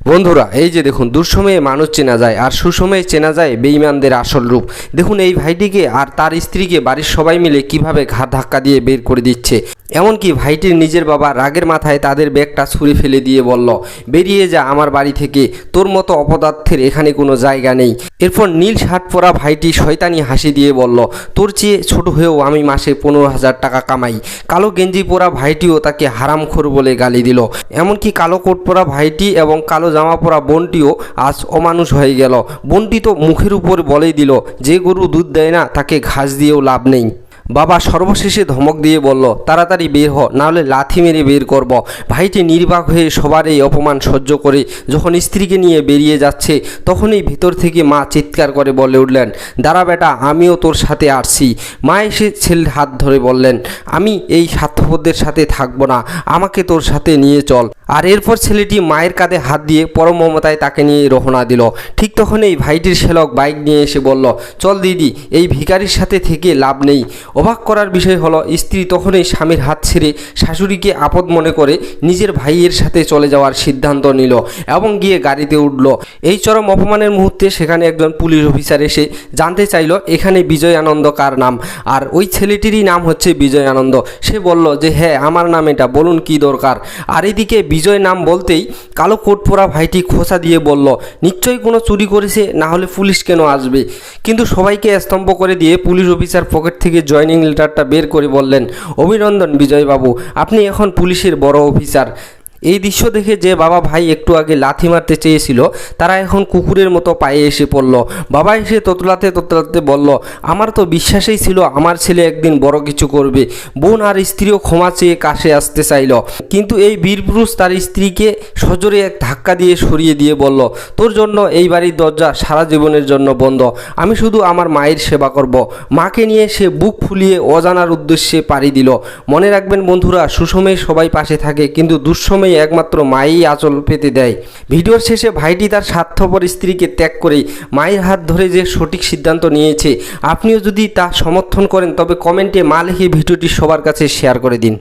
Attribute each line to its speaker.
Speaker 1: বন্ধুরা, এই যে দেখুন, দুঃসময়ে মানুষ চেনা যায় আর সুসময়ে চেনা যায় বেঈমানদের আসল রূপ। দেখুন এই ভাইটিকে আর তার স্ত্রীকে বাড়ির সবাই মিলে কিভাবে ঘাড় ধাক্কা দিয়ে বের করে দিচ্ছে। এমনকি ভাইটির নিজের বাবা রাগের মাথায় তাদের ব্যাগটা ছুঁড়ে ফেলে দিয়ে বলল, বেরিয়ে যা আমার বাড়ি থেকে, তোর মতো অপদার্থের এখানে কোনো জায়গা নেই। এরপর নীল শার্ট পরা ভাইটি শয়তানি হাসি দিয়ে বলল, তোর চেয়ে ছোট হয়েও আমি মাসে 15,000 টাকা কামাই। কালো গেঞ্জি পরা ভাইটিও তাকে হারামখোর বলে গালি দিল। এমনকি কালো কোট পরা ভাইটি এবং কালো জামা পরা বোনটিও আজ অমানুষ হয়ে গেল। বোনটি তো মুখের উপর বলেই দিল, যে গরু দুধ দেয় না তাকে ঘাস দিয়েও লাভ নেই। বাবা সর্বশেষে ধমক দিয়ে বলল, তাড়াতাড়ি বের হ, নাহলে লাথি মেরে বের করব। ভাইটি নির্বাক হয়ে সবার এই অপমান সহ্য করে যখন স্ত্রীকে নিয়ে বেরিয়ে যাচ্ছে, তখনই ভিতর থেকে মা চিৎকার করে বলে উঠলেন, দাঁড়া বেটা, আমিও তোর সাথে আসছি। মা এসে ছেলের হাত ধরে বললেন, আমি এই স্বার্থপরদের সাথে থাকবো না, আমাকে তোর সাথে নিয়ে চল। আর এরপর ছেলেটি মায়ের কাঁধে হাত দিয়ে পরম মমতায় তাকে নিয়ে রওনা দিল। ঠিক তখন এই ভাইটির শ্যালক বাইক নিয়ে এসে বলল, চল দিদি, এই ভিখারির সাথে থেকে লাভ নেই। অবাক করার বিষয় হলো, স্ত্রী তখনই স্বামীর হাত ছেড়ে শাশুড়িকে আপদ মনে করে নিজের ভাইয়ের সাথে চলে যাওয়ার সিদ্ধান্ত নিল এবং গিয়ে গাড়িতে উঠল। এই চরম অপমানের মুহূর্তে সেখানে একজন পুলিশ অফিসার এসে জানতে চাইল এখানে বিজয় আনন্দ কার নাম। আর ওই ছেলেটিরই নাম হচ্ছে বিজয় আনন্দ। সে বলল যে হ্যাঁ, আমার নাম এটা, বলুন কি দরকার। আর এদিকে বিজয় নাম বলতেই কালো কোট পরা ভাইটি খোঁচা দিয়ে বলল, নিশ্চয়ই কোনো চুরি করেছে, না হলে পুলিশ কেন আসবে। কিন্তু সবাইকে স্তম্ভ করে দিয়ে পুলিশ অফিসার পকেট থেকে জয়নিং লেটারটা বের করে বললেন, অভিনন্দন বিজয়বাবু, আপনি এখন পুলিশের বড় অফিসার। এই দৃশ্য দেখে যে বাবা ভাই একটু আগে লাথি মারতে চেয়েছিল, তারা এখন কুকুরের মতো পায়ে এসে পড়ল। বাবা এসে তোতলাতে তোতলাতে বলল, আমার তো বিশ্বাসই ছিল আমার ছেলে একদিন বড় কিছু করবে। বোন আর স্ত্রীও ক্ষমা চেয়ে কাছে আসতে চাইল, কিন্তু এই বীরপুরুষ তার স্ত্রীকে সজোরে এক ধাক্কা দিয়ে সরিয়ে দিয়ে বলল, তোর জন্য এই বাড়ির দরজা সারা জীবনের জন্য বন্ধ। আমি শুধু আমার মায়ের সেবা করব। মাকে নিয়ে সে বুক ফুলিয়ে অজানার উদ্দেশ্যে পাড়ি দিল। মনে রাখবেন বন্ধুরা, সুসময়ে সবাই পাশে থাকে, কিন্তু দুঃসময়ে একমাত্র মাই আঁচল পেতে দেয়। ভিডিওর শেষে ভাইটি তার স্বার্থপর স্ত্রীকে ত্যাগ করে মায়ের হাত ধরে যে সঠিক সিদ্ধান্ত নিয়েছে, আপনিও যদি তা সমর্থন করেন তবে কমেন্টে মা লিখে ভিডিওটি সবার কাছে শেয়ার করে দিন।